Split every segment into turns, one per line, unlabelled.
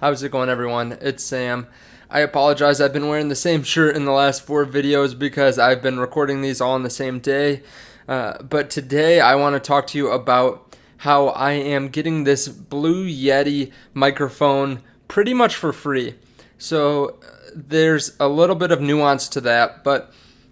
How's it going, everyone? It's Sam. I apologize, I've been wearing the same shirt in the last 4 videos because I've been recording these all on the same day. But today I want to talk to you about how I am getting this Blue Yeti microphone pretty much for free. So there's a little bit of nuance to that, but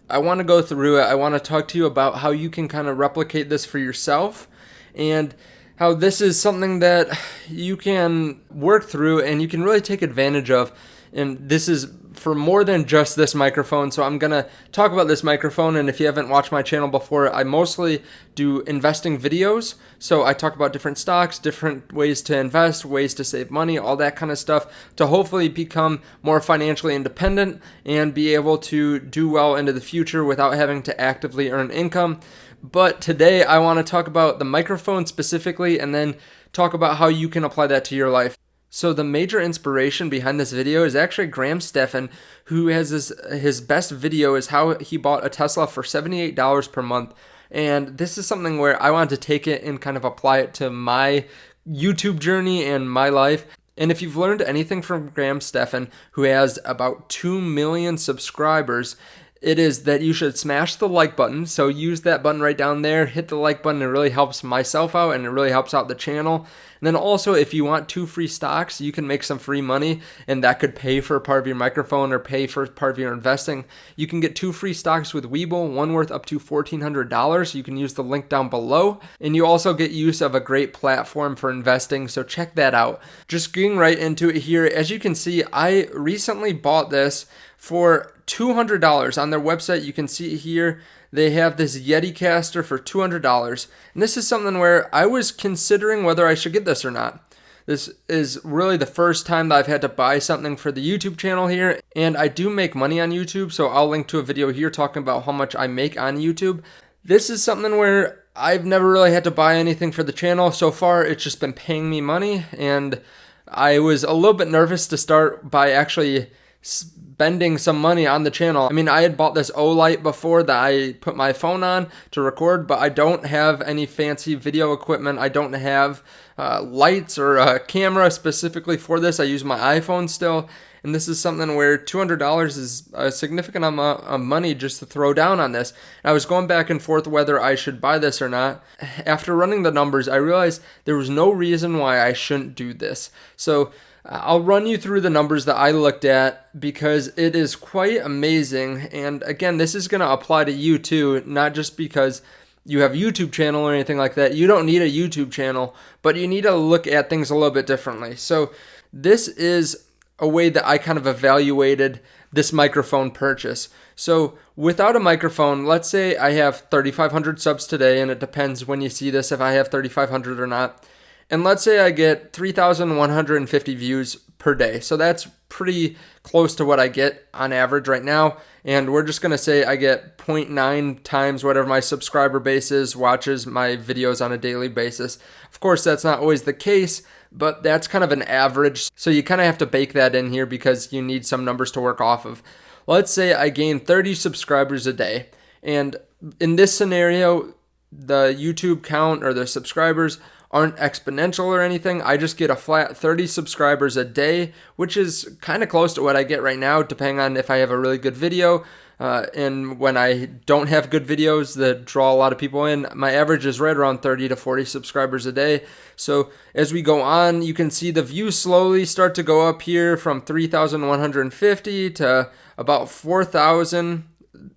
I want to go through it. I want to talk to you about how you can kind of replicate this for yourself and how this is something that you can work through and you can really take advantage of. And this is for more than just this microphone. So I'm going to talk about this microphone. And if you haven't watched my channel before, I mostly do investing videos. So I talk about different stocks, different ways to invest, ways to save money, all that kind of stuff to hopefully become more financially independent and be able to do well into the future without having to actively earn income. But today I want to talk about the microphone specifically and then talk about how you can apply that to your life. So the major inspiration behind this video is actually Graham Stephan, who has his best video is how he bought a Tesla for $78 per month. And this is something where I wanted to take it and kind of apply it to my YouTube journey and my life. And if you've learned anything from Graham Stephan, who has about 2 million subscribers, it is that you should smash the like button. So use that button right down there, hit the like button. It really helps myself out and it really helps out the channel. And then also, if you want 2 free stocks, you can make some free money and that could pay for part of your microphone or pay for part of your investing. You can get 2 free stocks with Webull, one worth up to $1,400. You can use the link down below. And you also get use of a great platform for investing. So check that out. Just getting right into it here. As you can see, I recently bought this for $200 on their website. You can see here they have this YetiCaster for $200, and this is something where I was considering whether I should get this or not. This is really the first time that I've had to buy something for the YouTube channel here, and I do make money on YouTube, so I'll link to a video here talking about how much I make on YouTube. This is something where I've never really had to buy anything for the channel. So far, it's just been paying me money, and I was a little bit nervous to start by actually spending some money on the channel. I mean, I had bought this Olight before that I put my phone on to record, but I don't have any fancy video equipment. I don't have lights or a camera specifically for this. I use my iPhone still, and this is something where $200 is a significant amount of money just to throw down on this. And I was going back and forth whether I should buy this or not. After running the numbers, I realized there was no reason why I shouldn't do this. So I'll run you through the numbers that I looked at because it is quite amazing. And again, this is going to apply to you too, not just because you have a YouTube channel or anything like that. You don't need a YouTube channel, but you need to look at things a little bit differently. So this is a way that I kind of evaluated this microphone purchase. So without a microphone, let's say I have 3,500 subs today, and it depends when you see this if I have 3,500 or not. And let's say I get 3,150 views per day. So that's pretty close to what I get on average right now. And we're just going to say I get 0.9 times whatever my subscriber base is, watches my videos on a daily basis. Of course, that's not always the case, but that's kind of an average. So you kind of have to bake that in here because you need some numbers to work off of. Let's say I gain 30 subscribers a day. And in this scenario, the YouTube count or the subscribers aren't exponential or anything. I just get a flat 30 subscribers a day, which is kind of close to what I get right now, depending on if I have a really good video. And when I don't have good videos that draw a lot of people in, my average is right around 30 to 40 subscribers a day. So as we go on, you can see the views slowly start to go up here from 3,150 to about 4,000,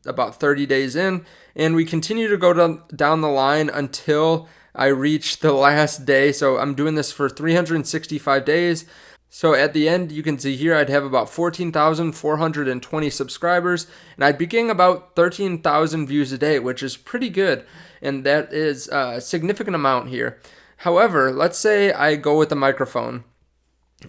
about 30 days in. And we continue to go down the line until I reach the last day. So I'm doing this for 365 days. So at the end, you can see here, I'd have about 14,420 subscribers, and I'd be getting about 13,000 views a day, which is pretty good. And that is a significant amount here. However, let's say I go with the microphone.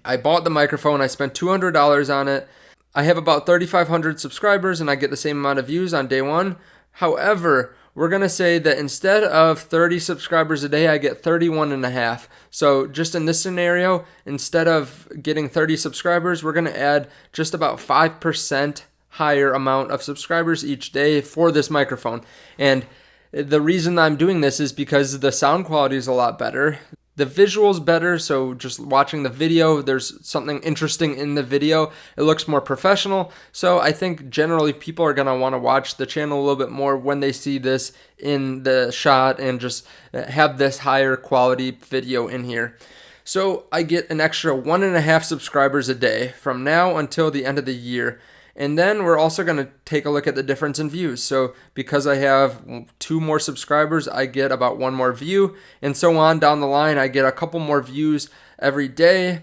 I bought the microphone. I spent $200 on it. I have about 3,500 subscribers, and I get the same amount of views on day one. However, we're going to say that instead of 30 subscribers a day, I get 31 and a half. So just in this scenario, instead of getting 30 subscribers, we're going to add just about 5% higher amount of subscribers each day for this microphone. And the reason I'm doing this is because the sound quality is a lot better. the visuals better. So just watching the video, there's something interesting in the video. It looks more professional. So I think generally people are going to want to watch the channel a little bit more when they see this in the shot and just have this higher quality video in here. So I get an extra 1.5 subscribers a day from now until the end of the year. And then we're also going to take a look at the difference in views. So because I have 2 more subscribers, I get about 1 more view, and so on down the line. I get a couple more views every day.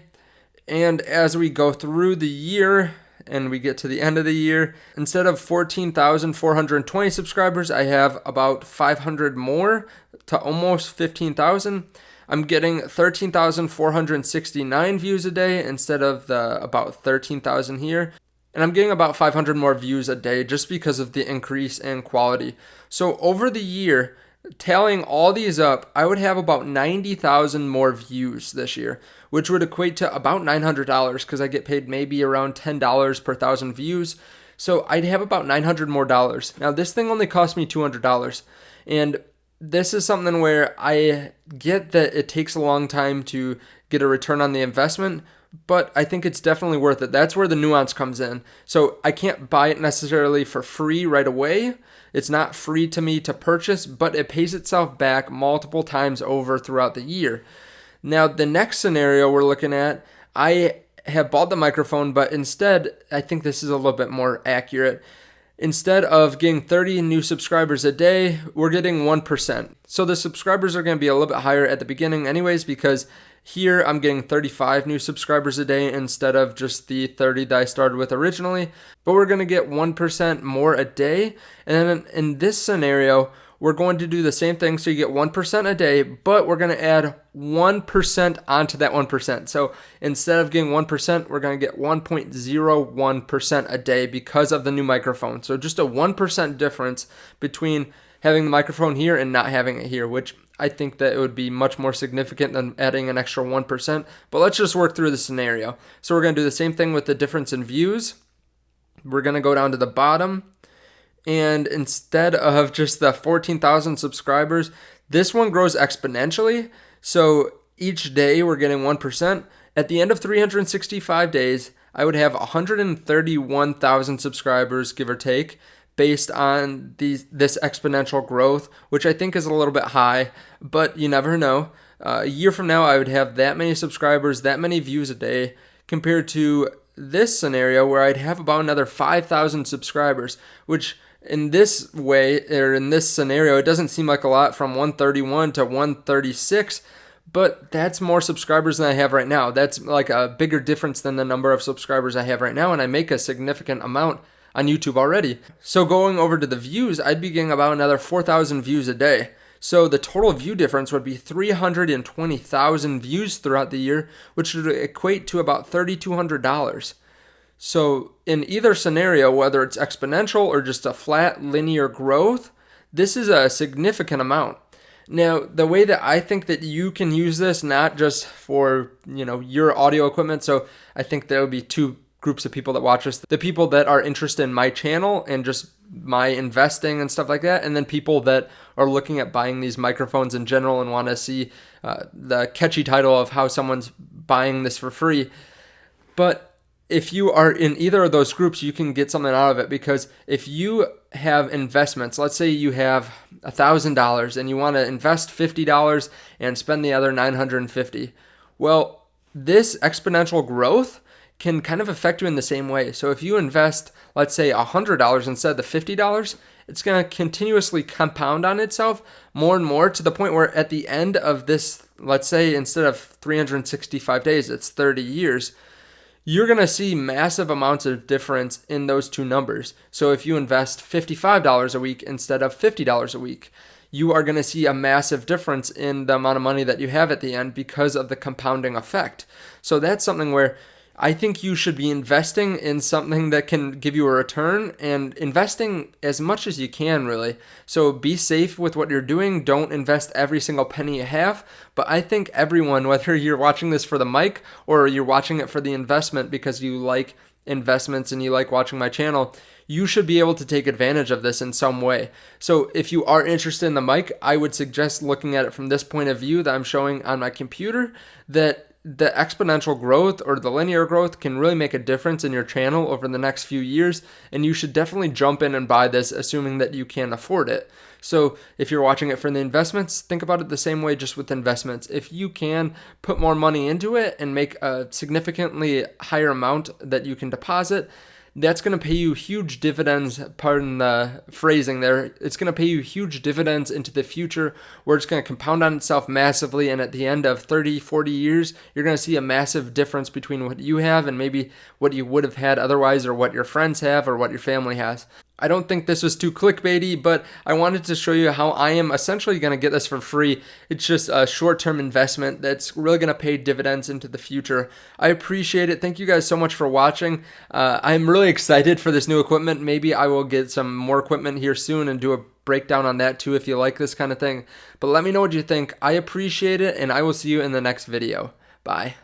And as we go through the year and we get to the end of the year, instead of 14,420 subscribers, I have about 500 more to almost 15,000. I'm getting 13,469 views a day instead of the about 13,000 here. And I'm getting about 500 more views a day just because of the increase in quality. So over the year, tallying all these up, I would have about 90,000 more views this year, which would equate to about $900 because I get paid maybe around $10 per 1,000 views. So I'd have about $900 more dollars. Now this thing only cost me $200. And this is something where I get that it takes a long time to get a return on the investment, but I think it's definitely worth it. That's where the nuance comes in. So I can't buy it necessarily for free right away. It's not free to me to purchase, but it pays itself back multiple times over throughout the year. Now, the next scenario we're looking at, I have bought the microphone, but instead, I think this is a little bit more accurate. Instead of getting 30 new subscribers a day, we're getting 1%. So the subscribers are going to be a little bit higher at the beginning anyways, because here I'm getting 35 new subscribers a day instead of just the 30 that I started with originally. But we're going to get 1% more a day. And then in this scenario, we're going to do the same thing. So you get 1% a day, but we're going to add 1% onto that 1%. So instead of getting 1%, we're going to get 1.01% a day because of the new microphone. So just a 1% difference between having the microphone here and not having it here, which I think that it would be much more significant than adding an extra 1%. But let's just work through the scenario. So we're going to do the same thing with the difference in views. We're going to go down to the bottom. And instead of just the 14,000 subscribers, this one grows exponentially. So each day we're getting 1%. At the end of 365 days, I would have 131,000 subscribers, give or take, based on this exponential growth, which I think is a little bit high, but you never know. A year from now, I would have that many subscribers, that many views a day, compared to this scenario where I'd have about another 5,000 subscribers, which in this way, or in this scenario, it doesn't seem like a lot from 131 to 136, but that's more subscribers than I have right now. That's like a bigger difference than the number of subscribers I have right now, and I make a significant amount on YouTube already. So going over to the views, I'd be getting about another 4,000 views a day. So the total view difference would be 320,000 views throughout the year, which would equate to about $3,200. So in either scenario, whether it's exponential or just a flat linear growth, this is a significant amount. Now, the way that I think that you can use this, not just for, your audio equipment. So I think there would be 2 groups of people that watch this: the people that are interested in my channel and just my investing and stuff like that, and then people that are looking at buying these microphones in general and want to see the catchy title of how someone's buying this for free. But if you are in either of those groups, you can get something out of it, because if you have investments, let's say you have $1,000 and you want to invest $50 and spend the other $950. Well, this exponential growth can kind of affect you in the same way. So if you invest, let's say $100 instead of the $50, it's going to continuously compound on itself more and more, to the point where at the end of this, let's say instead of 365 days, it's 30 years, you're going to see massive amounts of difference in those 2 numbers. So if you invest $55 a week instead of $50 a week, you are going to see a massive difference in the amount of money that you have at the end because of the compounding effect. So that's something where I think you should be investing in something that can give you a return, and investing as much as you can, really. So be safe with what you're doing. Don't invest every single penny you have. But I think everyone, whether you're watching this for the mic or you're watching it for the investment because you like investments and you like watching my channel, you should be able to take advantage of this in some way. So if you are interested in the mic, I would suggest looking at it from this point of view that I'm showing on my computer, that the exponential growth or the linear growth can really make a difference in your channel over the next few years, and you should definitely jump in and buy this, assuming that you can afford it. So if you're watching it for the investments, think about it the same way just with investments. If you can put more money into it and make a significantly higher amount that you can deposit, that's going to pay you huge dividends, pardon the phrasing there, it's going to pay you huge dividends into the future where it's going to compound on itself massively, and at the end of 30, 40 years, you're going to see a massive difference between what you have and maybe what you would have had otherwise, or what your friends have, or what your family has. I don't think this was too clickbaity, but I wanted to show you how I am essentially going to get this for free. It's just a short-term investment that's really going to pay dividends into the future. I appreciate it. Thank you guys so much for watching. I'm really excited for this new equipment. Maybe I will get some more equipment here soon and do a breakdown on that too if you like this kind of thing. But let me know what you think. I appreciate it, and I will see you in the next video. Bye.